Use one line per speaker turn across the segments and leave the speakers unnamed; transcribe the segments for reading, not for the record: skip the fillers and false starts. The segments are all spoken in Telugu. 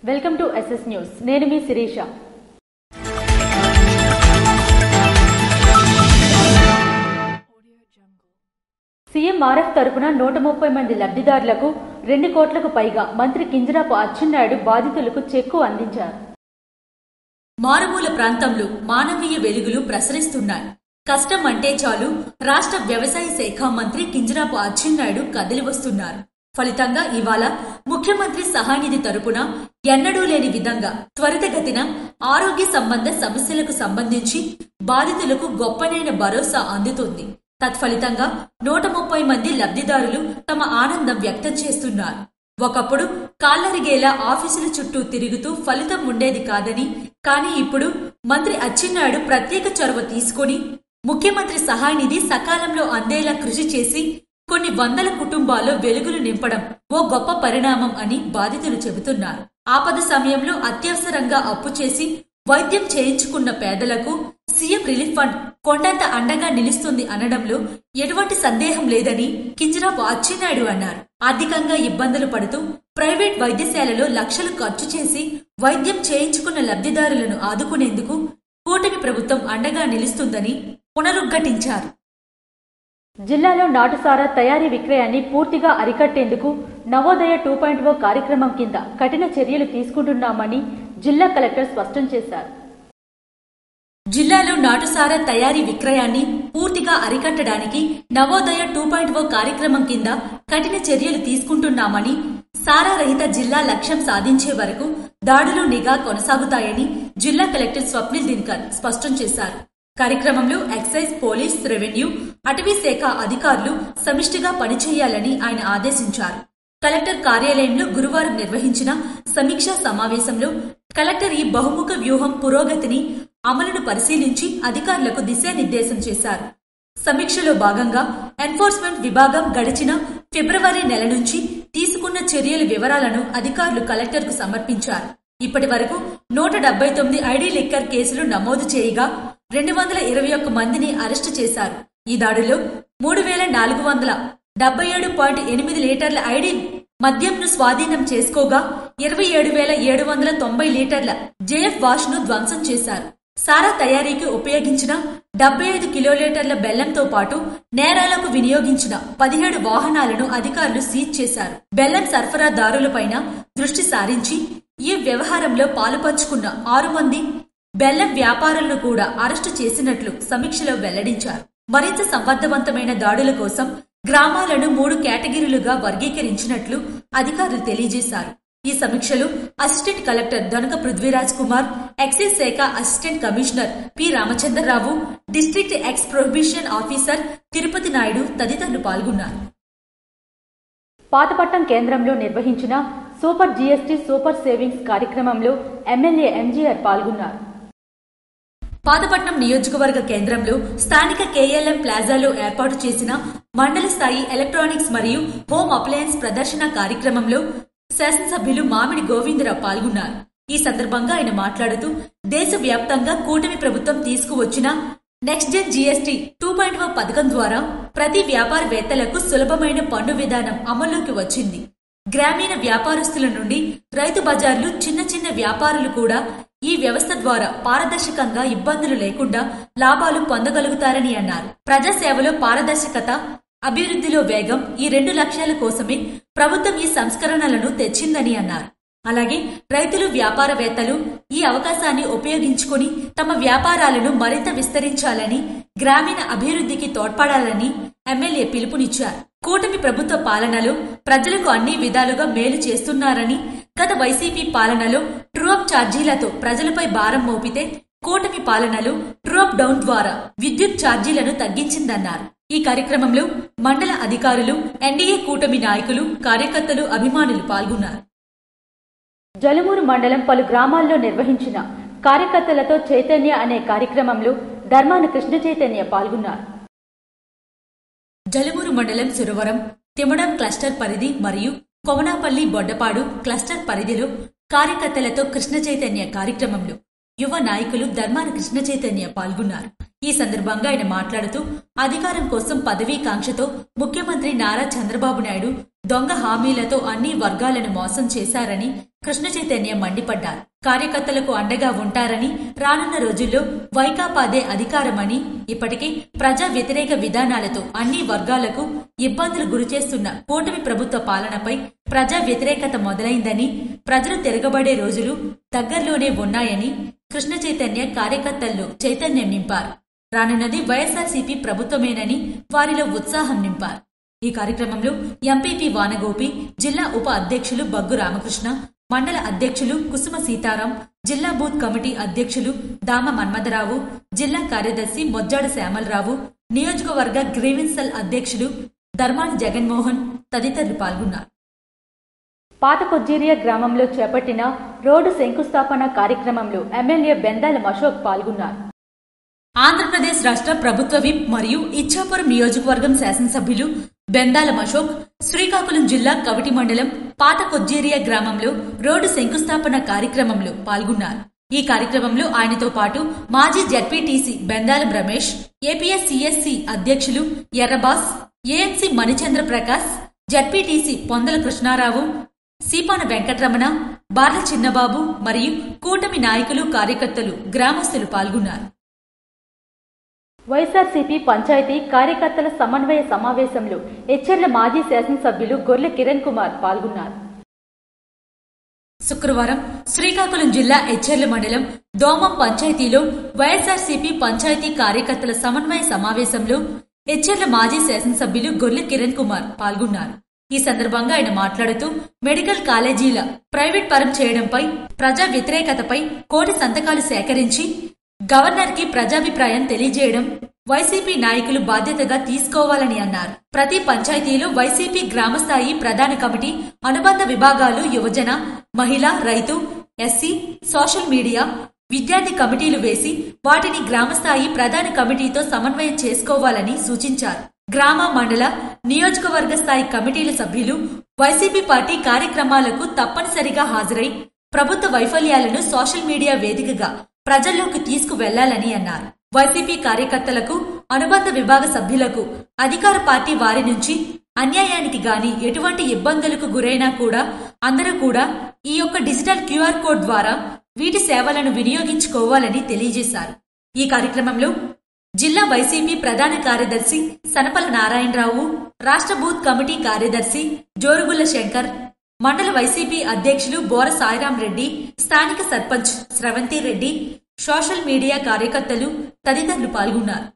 Welcome to SS news. నేను మీ శిరీష. సీఎం ఆర్ఎఫ్ తరపున 130 మంది లబ్ధిదారులకు 2 కోట్లకు పైగా మంత్రి కింజరాపు అచ్చెన్నాయుడు బాధితులకు చెక్కు అందించారు.
మారుమూల ప్రాంతంలో మానవీయ వెలుగులు ప్రసరిస్తున్నాయి. కష్టం అంటే చాలు రాష్ట్ర వ్యవసాయ శాఖ మంత్రి కింజరాపు అచ్చెన్నాయుడు కదిలి వస్తున్నారు. ఫలితంగా ఇవాళ ముఖ్యమంత్రి సహాయనిధి తరపున ఎన్నడూ లేని విధంగా త్వరితగతిన ఆరోగ్య సంబంధ సమస్యలకు సంబంధించి బాధితులకు గొప్పనైన భరోసా అందుతుంది. తత్ఫలితంగా 130 మంది లబ్ధిదారులు తమ ఆనందం వ్యక్తం చేస్తున్నారు. ఒకప్పుడు కాళ్లరిగేలా ఆఫీసుల చుట్టూ తిరుగుతూ ఫలితం ఉండేది కాదని, కానీ ఇప్పుడు మంత్రి అచ్చెన్నాయుడు ప్రత్యేక చొరవ తీసుకుని ముఖ్యమంత్రి సహాయనిధి సకాలంలో అందేలా కృషి చేసి కొన్ని వందల కుటుంబాల్లో వెలుగులు నింపడం ఓ గొప్ప పరిణామం అని బాధితులు చెబుతున్నారు. ఆపద సమయంలో అత్యవసరంగా అప్పు చేసి వైద్యం చేయించుకున్న పేదలకు సీఎం రిలీఫ్ ఫండ్ కొండంత అండగా నిలుస్తుంది అనడంలో ఎటువంటి సందేహం లేదని కింజరాపు అచ్చెన్నాయుడు అన్నారు. ఆర్థికంగా ఇబ్బందులు పడుతూ ప్రైవేట్ వైద్యశాలలో లక్షలు ఖర్చు చేసి వైద్యం చేయించుకున్న లబ్ధిదారులను ఆదుకునేందుకు కూటమి ప్రభుత్వం అండగా నిలుస్తుందని పునరుద్ఘాటించారు.
జిల్లాలో నాటుసారా తయారీ విక్రయాన్ని పూర్తిగా అరికట్టేందుకు నవోదయ 2.0 కార్యక్రమం కింద కఠిన చర్యలు తీసుకుంటున్నామని జిల్లా కలెక్టర్ స్పష్టం చేశారు.
జిల్లాలో నాటుసారా తయారీ విక్రయాన్ని పూర్తిగా అరికట్టడానికి నవోదయ 2.0 కార్యక్రమం కింద కఠిన చర్యలు తీసుకుంటున్నామని, సారా రహిత జిల్లా లక్ష్యం సాధించే వరకు దాడులు నిఘా కొనసాగుతాయని జిల్లా కలెక్టర్ స్వప్నిల్ దినకర్ స్పష్టం చేశారు. కార్యక్రమంలో ఎక్సైజ్, పోలీస్, రెవెన్యూ, అటవీ శాఖ అధికారులు సమిష్టిగా పనిచేయాలని ఆయన ఆదేశించారు. కలెక్టర్ కార్యాలయంలో గురువారం నిర్వహించిన సమీక్షా సమావేశంలో కలెక్టర్ ఈ బహుముఖ వ్యూహం పురోగతిని, అమలును పరిశీలించి అధికారులకు దిశానిర్దేశం చేశారు. సమీక్షలో భాగంగా ఎన్ఫోర్స్మెంట్ విభాగం గడిచిన ఫిబ్రవరి నెల నుంచి తీసుకున్న చర్యల వివరాలను అధికారులు కలెక్టర్కు సమర్పించారు. ఇప్పటి వరకు 179 ఐడీ లిక్కర్ కేసులు నమోదు చేయగా 221 మందిని అరెస్టు చేశారు. ఈ దాడిలో 3477.8 లీటర్ల ఐడీ మద్యంను స్వాధీనం చేసుకోగా 27,790 లీటర్ల జేఎఫ్ వాష్ ను ధ్వంసం చేశారు. సారా తయారీకి ఉపయోగించిన 75 కిలోలీటర్ల బెల్లంతో పాటు నేరాలకు వినియోగించిన 17 వాహనాలను అధికారులు సీజ్ చేశారు. బెల్లం సరఫరాదారులపైన దృష్టి సారించి ఈ వ్యవహారంలో పాలుపంచుకున్న 6 మంది బెల్లం వ్యాపారులను కూడా అరెస్టు చేసినట్లు సమీక్షలో వెల్లడించారు. మరింత సమర్థవంతమైన దాడుల కోసం గ్రామాలను 3 కేటగిరీలుగా వర్గీకరించినట్లు అధికారులు తెలియజేశారు. ఈ సమీక్షలో assistant collector Donaka Prithviraj Kumar, excise శాఖ assistant commissioner P Ramachandrarao, district ex prohibition officer Tirupati Naidu తదితరులు పాల్గొన్నారు.
పాతపట్నం కేంద్రంలో నిర్వహించిన సూపర్ జీఎస్టీ సూపర్ సేవింగ్స్ కార్యక్రమంలో ఎమ్మెల్యే ఎంజీఆర్ పాల్గొన్నారు.
పాతపట్నం నియోజకవర్గ కేంద్రంలో స్థానిక కేఎల్ఎం ప్లాజాలో ఏర్పాటు చేసిన మండల స్థాయి ఎలక్ట్రానిక్స్ మరియు హోమ్ అప్లయన్స్ ప్రదర్శన కార్యక్రమంలో శాసనసభ్యులు మామిడి గోవిందరావు పాల్గొన్నారు. ఈ సందర్భంగా ఆయన మాట్లాడుతూ దేశవ్యాప్తంగా కూటమి ప్రభుత్వం తీసుకువచ్చిన నెక్స్ట్ జెన్ జీఎస్టీ 2.0 పథకం ద్వారా ప్రతి వ్యాపారవేత్తలకు సులభమైన పన్ను విధానం అమల్లోకి వచ్చింది. గ్రామీణ వ్యాపారస్తుల నుండి రైతు బజార్లు, చిన్న చిన్న వ్యాపారులు కూడా ఈ వ్యవస్థ ద్వారా పారదర్శకంగా ఇబ్బందులు లేకుండా లాభాలు పొందగలుగుతారని అన్నారు. ప్రజాసేవలో పారదర్శకత, అభివృద్ధిలో వేగం, ఈ 2 లక్ష్యాల కోసమే ప్రభుత్వం ఈ సంస్కరణలను తెచ్చిందని అన్నారు. అలాగే రైతులు, వ్యాపారవేత్తలు ఈ అవకాశాన్ని ఉపయోగించుకుని తమ వ్యాపారాలను మరింత విస్తరించాలని, గ్రామీణ అభివృద్ధికి తోడ్పడాలని ఎమ్మెల్యే పిలుపునిచ్చారు. కూటమి ప్రభుత్వ పాలనలో ప్రజలకు అన్ని విధాలుగా మేలు చేస్తున్నారని, గత వైసీపీ పాలనలో ట్రూఅప్ ఛార్జీలతో ప్రజలపై భారం మోపితే కూటమి పాలనలో ట్రూఅప్ డౌన్ ద్వారా విద్యుత్ ఛార్జీలను తగ్గించిందన్నారు. ఈ కార్యక్రమంలో మండల అధికారులు, ఎన్డీఏ కూటమి నాయకులు, కార్యకర్తలు, అభిమానులు పాల్గొన్నారు.
జలుమూరు మండలం పలు గ్రామాల్లో నిర్వహించిన కార్యకర్తలతో చైతన్య అనే కార్యక్రమంలో ధర్మాన కృష్ణ చైతన్య పాల్గొన్నారు.
జలుమూరు మండలం సురవరం, తిమ్మడం క్లస్టర్ పరిధి మరియు కొమనాపల్లి, బొడ్డపాడు క్లస్టర్ పరిధిలో కార్యకర్తలతో కృష్ణ చైతన్య కార్యక్రమంలో యువ నాయకులు ధర్మాన కృష్ణ చైతన్య పాల్గొన్నారు. ఈ సందర్భంగా ఆయన మాట్లాడుతూ అధికారం కోసం పదవీకాంక్షతో ముఖ్యమంత్రి నారా చంద్రబాబు నాయుడు దొంగ హామీలతో అన్ని వర్గాలను మోసం చేశారని, కృష్ణ చైతన్య మండిపడ్డారు. కార్యకర్తలకు అండగా ఉంటారని, రానున్న రోజుల్లో వైకాపాదే అధికారమని, ఇప్పటికే ప్రజా వ్యతిరేక విధానాలతో అన్ని వర్గాలకు ఇబ్బందులు గురిచేస్తున్న కూటమి ప్రభుత్వ పాలనపై ప్రజా వ్యతిరేకత మొదలైందని, ప్రజలు తిరగబడే రోజులు దగ్గరలోనే ఉన్నాయని కృష్ణ చైతన్య కార్యకర్తల్లో చైతన్యం నింపారు. రానున్నది వైఎస్ఆర్సీపీ ప్రభుత్వమేనని వారిలో ఉత్సాహం నింపారు. ఈ కార్యక్రమంలో ఎంపీపీ వానగోపి, జిల్లా ఉప అధ్యక్షులు బగ్గు రామకృష్ణ, మండల అధ్యక్షులు కుసుమ సీతారాం, జిల్లా బూత్ కమిటీ అధ్యక్షులు దామ మన్మథరావు, జిల్లా కార్యదర్శి మొజ్జాడ శ్యామలరావు, నియోజకవర్గ గ్రీవెన్సల్ అధ్యక్షులు ధర్మాన జగన్మోహన్ తదితరులు పాల్గొన్నారు.
పాత కొజ్జీరియా గ్రామంలో చేపట్టిన రోడ్డు శంకుస్థాపన కార్యక్రమంలో ఎమ్మెల్యే బెందాల అశోక్ పాల్గొన్నారు.
ఆంధ్రప్రదేశ్ రాష్ట్ర ప్రభుత్వ విప్ మరియు ఇచ్చాపురం నియోజకవర్గం శాసనసభ్యులు బెందాల అశోక్ శ్రీకాకుళం జిల్లా కవటి మండలం పాత కొజ్జేరియా గ్రామంలో రోడ్డు శంకుస్థాపన కార్యక్రమంలో పాల్గొన్నారు. ఈ కార్యక్రమంలో ఆయనతో పాటు మాజీ జడ్పీటీసీ బెందాలం రమేష్, ఏపీఎస్సీఎస్సీ అధ్యక్షులు ఎర్రబాస్, ఏఎంసీ మణిచంద్ర ప్రకాశ్, జడ్పీటీసీ పొందల కృష్ణారావు, సీపాన వెంకటరమణ, బార్ల చిన్నబాబు మరియు కూటమి నాయకులు, కార్యకర్తలు, గ్రామస్తులు పాల్గొన్నారు.
వైఎస్ఆర్సీపీ పంచాయతీ కార్యకర్తల సమన్వయ సమావేశంలో ఎచ్చెర్ల మాజీ శాసనసభ్యులు గొర్లె కిరణ్ కుమార్ పాల్గొన్నారు.
శుక్రవారం శ్రీకాకుళం జిల్లా ఎచ్చెర్ల మండలం దోమం పంచాయతీలో వైఎస్ఆర్సీపీ పంచాయతీ కార్యకర్తల సమన్వయ సమావేశంలో ఎచ్చెర్ల మాజీ శాసనసభ్యులు గొర్లె కిరణ్ కుమార్ పాల్గొన్నారు. ఈ సందర్భంగా ఆయన మాట్లాడుతూ మెడికల్ కాలేజీల ప్రైవేట్ పరం చేయడంపై, ప్రజా వ్యతిరేకతపై కోటి సంతకాలు సేకరించి గవర్నర్ కి ప్రజాభిప్రాయం తెలియజేయడం వైసీపీ నాయకులు బాధ్యతగా తీసుకోవాలని అన్నారు. ప్రతి పంచాయతీలో వైసీపీ గ్రామస్థాయి ప్రధాన కమిటీ, అనుబంధ విభాగాలు, యువజన, మహిళా, రైతు, ఎస్సీ, సోషల్ మీడియా, విద్యార్థి కమిటీలు వేసి వాటిని గ్రామస్థాయి ప్రధాన కమిటీతో సమన్వయం చేసుకోవాలని సూచించారు. గ్రామ, మండల, నియోజకవర్గ స్థాయి కమిటీల సభ్యులు వైసీపీ పార్టీ కార్యక్రమాలకు తప్పనిసరిగా హాజరై ప్రభుత్వ వైఫల్యాలను సోషల్ మీడియా వేదికగా ప్రజల్లోకి తీసుకువెళ్లాలని అన్నారు. వైసీపీ కార్యకర్తలకు, అనుబంధ విభాగ సభ్యులకు అధికార పార్టీ వారి నుంచి అన్యాయానికి గాని ఎటువంటి ఇబ్బందులకు గురైనా కూడా అందరూ కూడా ఈ యొక్క డిజిటల్ క్యూఆర్ కోడ్ ద్వారా వీటి సేవలను వినియోగించుకోవాలని తెలియజేశారు. ఈ కార్యక్రమంలో జిల్లా వైసీపీ ప్రధాన కార్యదర్శి సనపల నారాయణరావు, రాష్ట్ర బూత్ కమిటీ కార్యదర్శి జోరుగుల శంకర్, మండల వైసీపీ అధ్యక్షులు బోర సాయిరాం రెడ్డి, స్థానిక సర్పంచ్ స్రవంతి రెడ్డి, సోషల్ మీడియా కార్యకర్తలు తదితరులు పాల్గొన్నారు.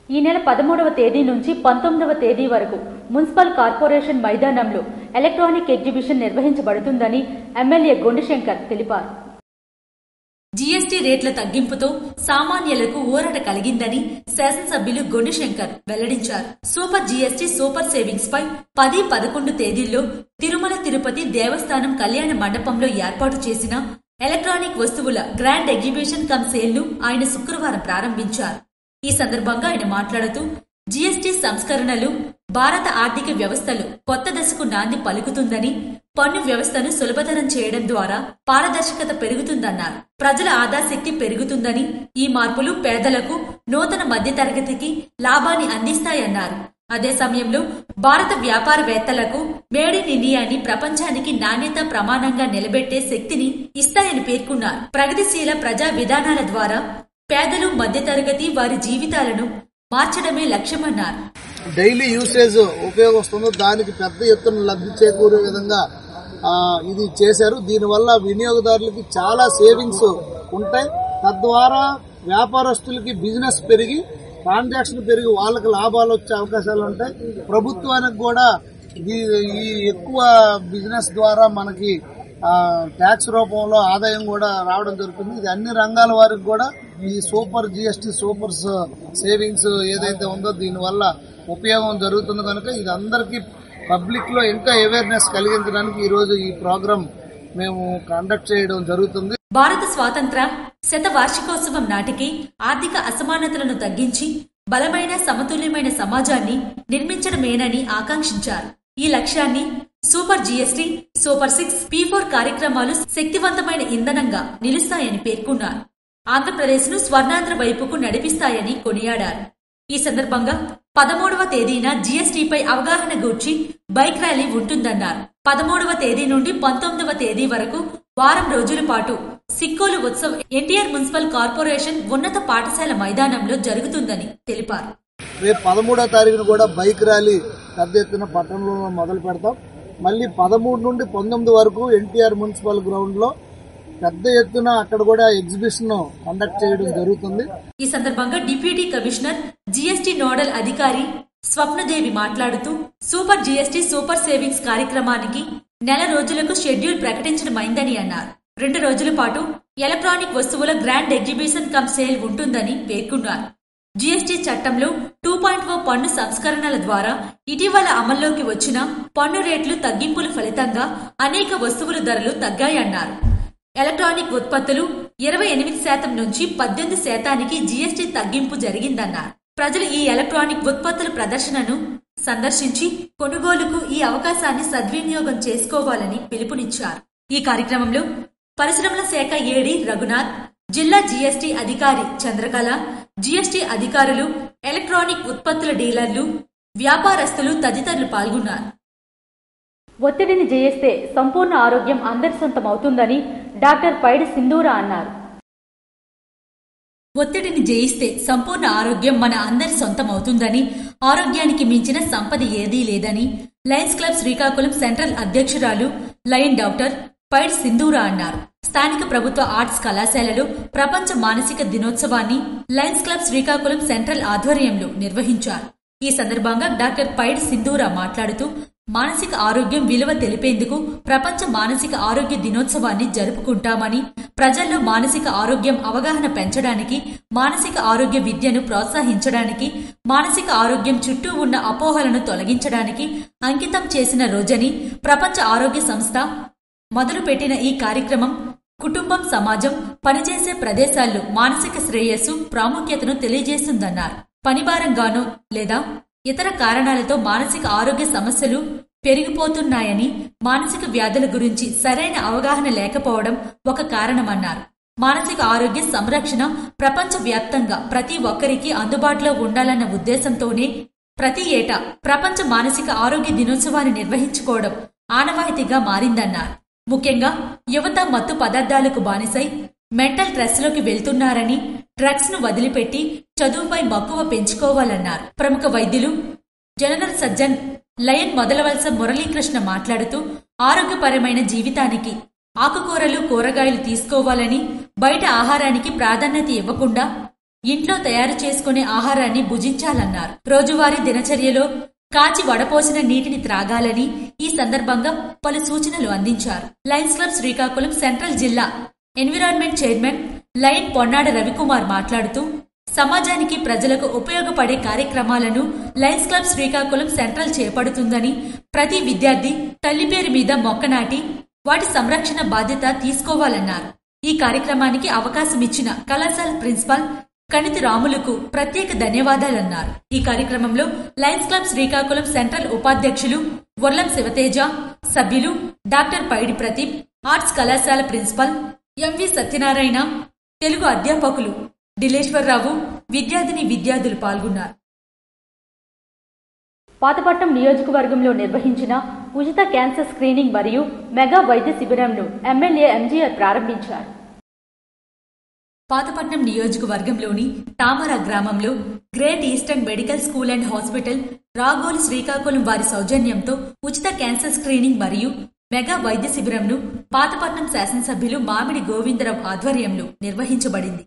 ఈ నెల 13వ తేదీ నుంచి 19వ తేదీ వరకు మున్సిపల్ కార్పొరేషన్ మైదానంలో ఎలక్ట్రానిక్ ఎగ్జిబిషన్ నిర్వహించబడుతుందని ఎమ్మెల్యే గొండిశంకర్ తెలిపారు.
జీఎస్టీ రేట్ల తగ్గింపుతో సామాన్యులకు ఊరట కలిగిందని శాసనసభ్యులు గొండిశంకర్ వెల్లడించారు. సూపర్ జీఎస్టీ సూపర్ సేవింగ్స్ పై 10, 11 తేదీల్లో తిరుమల తిరుపతి దేవస్థానం కళ్యాణ మండపంలో ఏర్పాటు చేసిన ఎలక్ట్రానిక్ వస్తువుల గ్రాండ్ ఎగ్జిబిషన్ కమ్ సేల్ ను ఆయన శుక్రవారం ప్రారంభించారు. ఈ సందర్భంగా ఆయన మాట్లాడుతూ జీఎస్టీ సంస్కరణలు భారత ఆర్థిక వ్యవస్థలో కొత్త దశకు నాంది పలుకుతుందని, పన్ను వ్యవస్థను సులభతరం చేయడం ద్వారా పారదర్శకత పెరుగుతుందన్నారు. ప్రజల ఆదాశక్తి పెరుగుతుందని, ఈ మార్పులు పేదలకు, నూతన మధ్యతరగతికి లాభాన్ని అందిస్తాయన్నారు. అదే సమయంలో భారత వ్యాపారవేత్తలకు మేడ్ ఇన్ ఇండియాని ప్రపంచానికి నాణ్యత ప్రమాణంగా నిలబెట్టే శక్తిని ఇస్తాయని పేర్కొన్నారు. ప్రగతిశీల ప్రజా విధానాల ద్వారా పేదలు, మధ్యతరగతి వారి జీవితాలను మార్చడమే లక్ష్యమన్నారు.
డైలీ యూసేజ్ ఉపయోగం దానికి పెద్ద ఎత్తున లబ్ధి చేకూరే విధంగా ఇది చేశారు. దీనివల్ల వినియోగదారులకి చాలా సేవింగ్స్ ఉంటాయి. తద్వారా వ్యాపారస్తులకి బిజినెస్ పెరిగి, ట్రాన్సాక్షన్ పెరిగి వాళ్ళకి లాభాలు వచ్చే అవకాశాలు ఉంటాయి. ప్రభుత్వానికి కూడా ఈ ఎక్కువ బిజినెస్ ద్వారా మనకి ట్యాక్స్ రూపంలో ఆదాయం కూడా రావడం జరుగుతుంది. ఇది అన్ని రంగాల వారికి కూడా ఈ సూపర్ జీఎస్టీ సూపర్ సేవింగ్స్ ఏదైతే ఉందో దీనివల్ల ఉపయోగం జరుగుతుంది. కనుక ఇది అందరికీ పబ్లిక్ లో ఇంకా అవేర్నెస్ కలిగించడానికి ఈ రోజు ఈ ప్రోగ్రాం మేము కండక్ట్ చేయడం జరుగుతుంది.
భారత స్వాతంత్ర శతవార్షికోత్సవం నాటికి ఆర్థిక అసమానతలను తగ్గించి బలమైన, సమతుల్యమైన సమాజాన్ని నిర్మించడమేనని ఆకాంక్షించారు. ఈ లక్ష్యాన్ని సూపర్ జీఎస్టీ, సూపర్ 6, P4 కార్యక్రమాలు శక్తివంతమైన ఇంధనంగా నిలుస్తాయని పేర్కొన్నారు. ఆంధ్రప్రదేశ్ ను స్వర్ణాంధ్ర వైపుకు నడిపిస్తాయని కొనియాడారు. ఈ సందర్భంగా 13వ తేదీన జీఎస్టీపై అవగాహన గూర్చి బైక్ ర్యాలీ ఉంటుందన్నారు. 13వ తేదీ నుండి 19వ తేదీ వరకు వారం రోజుల పాటు సిక్కోలు ఉత్సవ్ ఎన్టీఆర్ మున్సిపల్ కార్పొరేషన్ ఉన్నత పాఠశాల మైదానంలో జరుగుతుందని తెలిపారు.
రేపు 13వ తారీఖున కూడా బైక్ ర్యాలీ పెద్ద ఎత్తున పట్టణంలో మొదలు పెడతాం. మళ్ళీ 13 నుండి 19 వరకు ఎన్టీఆర్ మున్సిపల్ గ్రౌండ్ లో పెద్ద ఎత్తున అక్కడ కూడా ఎగ్జిబిషన్ కండక్ట్ చేయడం జరుగుతుంది.
ఈ సందర్భంగా డిప్యూటీ కమిషనర్ జీఎస్టీ నోడల్ అధికారి స్వప్నదేవి మాట్లాడుతూ సూపర్ జీఎస్టీ సూపర్ సేవింగ్స్ కార్యక్రమానికి నెల రోజులకు షెడ్యూల్ ప్రకటించడమైందని అన్నారు. 2 రోజుల పాటు ఎలక్ట్రానిక్ వస్తువుల గ్రాండ్ ఎగ్జిబిషన్ కమ్ సేల్ ఉంటుందని పేర్కొన్నారు. జీఎస్టీ చట్టంలో 2.0 పన్ను సంస్కరణల ద్వారా ఇటీవల అమల్లోకి వచ్చిన పన్ను రేట్లు తగ్గింపుల ఫలితంగా అనేక వస్తువుల ధరలు తగ్గాయన్నారు. ఎలక్ట్రానిక్ ఉత్పత్తులు 28% నుంచి 18% జీఎస్టీ తగ్గింపు జరిగిందన్నారు. ప్రజలు ఈ ఎలక్ట్రానిక్ ఉత్పత్తుల ప్రదర్శనను సందర్శించి కొనుగోలుకు ఈ అవకాశాన్ని సద్వినియోగం చేసుకోవాలని పిలుపునిచ్చారు. ఈ కార్యక్రమంలో పరిశ్రమల శాఖ ఏడీ రఘునాథ్, జిల్లా జీఎస్టీ అధికారి చంద్రకళ, జీఎస్టీ అధికారులు, ఎలక్ట్రానిక్ ఉత్పత్తుల డీలర్లు, వ్యాపారస్తులు తదితరులు పాల్గొన్నారు.
ఒత్తిడిని జయిస్తే సంపూర్ణ ఆరోగ్యం అందరి సొంతం అవుతుందని డాక్టర్ పైడి సింధూరా అన్నారు.
ఒత్తిడిని జయిస్తే సంపూర్ణ ఆరోగ్యం మన అందరి సొంతం అవుతుందని, ఆరోగ్యానికి మించిన సంపద ఏదీ లేదని లయన్స్ క్లబ్ శ్రీకాకుళం సెంట్రల్ అధ్యక్షురాలు లయన్ డాక్టర్ పైడి సింధూరా అన్నారు. స్థానిక ప్రభుత్వ ఆర్ట్స్ కళాశాలలో ప్రపంచ మానసిక దినోత్సవాన్ని లయన్స్ క్లబ్ శ్రీకాకుళం సెంట్రల్ ఆధ్వర్యంలో నిర్వహించారు. ఈ సందర్భంగా డాక్టర్ పైడి సింధూరా మాట్లాడుతూ మానసిక ఆరోగ్యం విలువ తెలిపేందుకు ప్రపంచ మానసిక ఆరోగ్య దినోత్సవాన్ని జరుపుకుంటామని, ప్రజల్లో మానసిక ఆరోగ్యం అవగాహన పెంచడానికి, మానసిక ఆరోగ్య విద్యను ప్రోత్సహించడానికి, మానసిక ఆరోగ్యం చుట్టూ ఉన్న అపోహలను తొలగించడానికి అంకితం చేసిన రోజని ప్రపంచ ఆరోగ్య సంస్థ మొదలుపెట్టిన ఈ కార్యక్రమం కుటుంబం, సమాజం, పనిచేసే ప్రదేశాల్లో మానసిక శ్రేయస్సు ప్రాముఖ్యతను తెలియజేస్తుందన్నారు. పనిభారంగానో లేదా ఇతర కారణాలతో మానసిక ఆరోగ్య సమస్యలు పెరిగిపోతున్నాయని, మానసిక వ్యాధుల గురించి సరైన అవగాహన లేకపోవడం ఒక కారణమన్నారు. మానసిక ఆరోగ్య సంరక్షణ ప్రపంచవ్యాప్తంగా ప్రతి ఒక్కరికి అందుబాటులో ఉండాలన్న ఉద్దేశంతోనే ప్రతి ఏటా ప్రపంచ మానసిక ఆరోగ్య దినోత్సవాన్ని నిర్వహించుకోవడం ఆనవాయితీగా మారిందన్నారు. ముఖ్యంగా యువత మత్తు పదార్థాలకు బానిసై మెంటల్ స్ట్రెస్ లోకి వెళ్తున్నారని, డ్రగ్స్ ను వదిలిపెట్టి చదువుపై మక్కువ పెంచుకోవాలన్నారు. ప్రముఖ వైద్యులు general surgeon lion Modalavalasa Muralikrishna మాట్లాడుతూ ఆరోగ్యపరమైన జీవితానికి ఆకుకూరలు, కూరగాయలు తీసుకోవాలని, బయట ఆహారానికి ప్రాధాన్యత ఇవ్వకుండా ఇంట్లో తయారు చేసుకునే ఆహారాన్ని భుజించాలన్నారు. రోజువారీ దినచర్యలో కాచి వడపోసిన నీటిని త్రాగాలని ఈ సందర్భంగా పలు సూచనలు అందించారు. లయన్స్ క్లబ్ శ్రీకాకుళం సెంట్రల్ జిల్లా environment chairman lion Ponnada Ravikumar మాట్లాడుతూ సమాజానికి, ప్రజలకు ఉపయోగపడే కార్యక్రమాలను లయన్స్ క్లబ్ శ్రీకాకుళం సెంట్రల్ చేపడుతుందని, ప్రతి విద్యార్థి తల్లి పేరు మీద మొక్క నాటి వాటి సంరక్షణ బాధ్యత తీసుకోవాలన్నారు. ఈ కార్యక్రమానికి అవకాశమిచ్చిన కళాశాల ప్రిన్సిపాల్ కణితి రాములకు ప్రత్యేక ధన్యవాదాలన్నారు. ఈ కార్యక్రమంలో లయన్స్ క్లబ్ శ్రీకాకుళం సెంట్రల్ ఉపాధ్యక్షులు వర్లం శివతేజ, సభ్యులు డాక్టర్ పైడి ప్రదీప్, ఆర్ట్స్ కళాశాల ప్రిన్సిపల్ ఎంవి సత్యనారాయణ, తెలుగు అధ్యాపకులు డిలేశ్వరరావు, విద్యార్థులు పాల్గొన్నారు.
పాతపట్నం నియోజకవర్గంలో నిర్వహించిన ఉచిత క్యాన్సర్ స్క్రీనింగ్ మరియు మెగా వైద్య శిబిరంను ఎమ్మెల్యే ఎంజీఆర్ ప్రారంభించారు.
పాతపట్నం నియోజకవర్గంలోని తామర గ్రామంలో great eastern medical school and hospital, Ragolu Srikakulam వారి సౌజన్యంతో ఉచిత క్యాన్సర్ స్క్రీనింగ్ మరియు మెగా వైద్య శిబిరంను పాతపట్నం శాసనసభ్యులు మామిడి గోవిందరావు ఆధ్వర్యంలో నిర్వహించబడింది.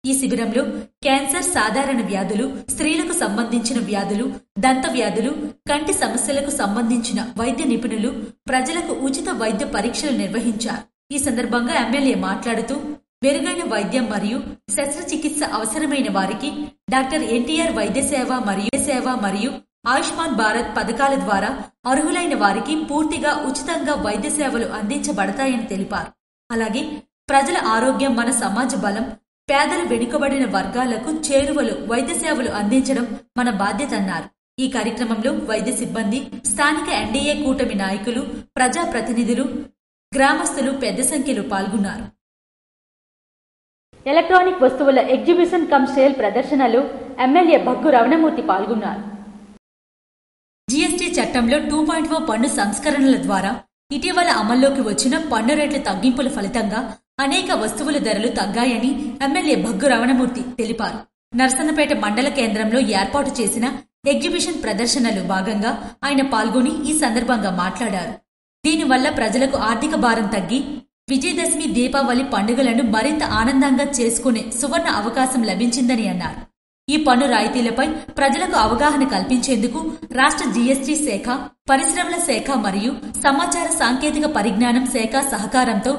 ఈ శిబిరంలో క్యాన్సర్, సాధారణ వ్యాధులు, స్త్రీలకు సంబంధించిన వ్యాధులు, దంత వ్యాధులు, కంటి సమస్యలకు సంబంధించిన వైద్య నిపుణులు ప్రజలకు ఉచిత వైద్య పరీక్షలు నిర్వహించారు. ఈ సందర్భంగా ఎమ్మెల్యే మాట్లాడుతూ మెరుగైన వైద్యం మరియు శస్త్రచికిత్స అవసరమైన వారికి డాక్టర్ ఎన్టీఆర్ వైద్య సేవ మరియు ఆయుష్మాన్ భారత్ పథకాల ద్వారా అర్హులైన వారికి పూర్తిగా ఉచితంగా వైద్య సేవలు అందించబడతాయని తెలిపారు. అలాగే ప్రజల ఆరోగ్యం మన సమాజ బలం, పేదలు, వెనుకబడిన వర్గాలకు చేరువలో వైద్య సేవలు అందించడం మన బాధ్యతన్నారు. ఈ కార్యక్రమంలో వైద్య సిబ్బంది, స్థానిక ఎన్డీఏ కూటమి నాయకులు, ప్రజాప్రతినిధులు, గ్రామస్తులు పెద్ద సంఖ్యలో పాల్గొన్నారు.
ఎలక్ట్రానిక్ వస్తువుల ఎగ్జిబిషన్ కమ్ సేల్ ప్రదర్శనలో ఎమ్మెల్యే భగ్గు రమణమూర్తి పాల్గొన్నారు.
జీఎస్టీ చట్టంలో 2.0 పన్ను సంస్కరణల ద్వారా ఇటీవల అమల్లోకి వచ్చిన పన్ను రేట్ల తగ్గింపుల ఫలితంగా అనేక వస్తువుల ధరలు తగ్గాయని ఎమ్మెల్యే భగ్గు రమణమూర్తి తెలిపారు. నర్సన్నపేట మండల కేంద్రంలో ఏర్పాటు చేసిన ఎగ్జిబిషన్ ప్రదర్శనలో భాగంగా ఆయన పాల్గొని ఈ సందర్భంగా మాట్లాడారు. దీనివల్ల ప్రజలకు ఆర్థిక భారం తగ్గి విజయదశమి, దీపావళి పండుగలను మరింత ఆనందంగా చేసుకునే సువర్ణ అవకాశం లభించిందని అన్నారు. ఈ పన్ను రాయితీలపై ప్రజలకు అవగాహన కల్పించేందుకు రాష్ట్ర జీఎస్టీ శాఖ, పరిశ్రమల శాఖ మరియు సమాచార సాంకేతిక పరిజ్ఞానం శాఖ సహకారంతో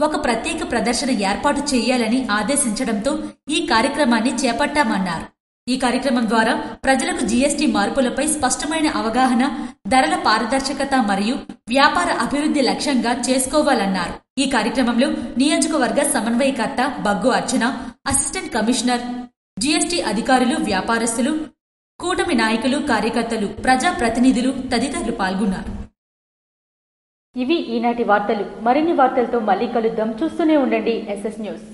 ఒక ప్రత్యేక ప్రదర్శన ఏర్పాటు చేయాలని ఆదేశించడంతో ఈ కార్యక్రమాన్ని చేపట్టామన్నారు. ఈ కార్యక్రమం ద్వారా ప్రజలకు జీఎస్టీ మార్పులపై స్పష్టమైన అవగాహన, ధరల పారదర్శకత మరియు వ్యాపార అభివృద్ధి లక్ష్యంగా చేసుకోవాలన్నారు. ఈ కార్యక్రమంలో నియోజకవర్గ సమన్వయకర్త బగ్గు అర్చన, అసిస్టెంట్ కమిషనర్, జీఎస్టీ అధికారులు, వ్యాపారస్తులు, కూటమి నాయకులు, కార్యకర్తలు, ప్రజాప్రతినిధులు తదితరులు పాల్గొన్నారు.
ఇవి ఈనాటి వార్తలు. మరిన్ని వార్తలతో మళ్ళీ కలుద్దాం. చూస్తూనే ఉండండి ఎస్ఎస్ న్యూస్.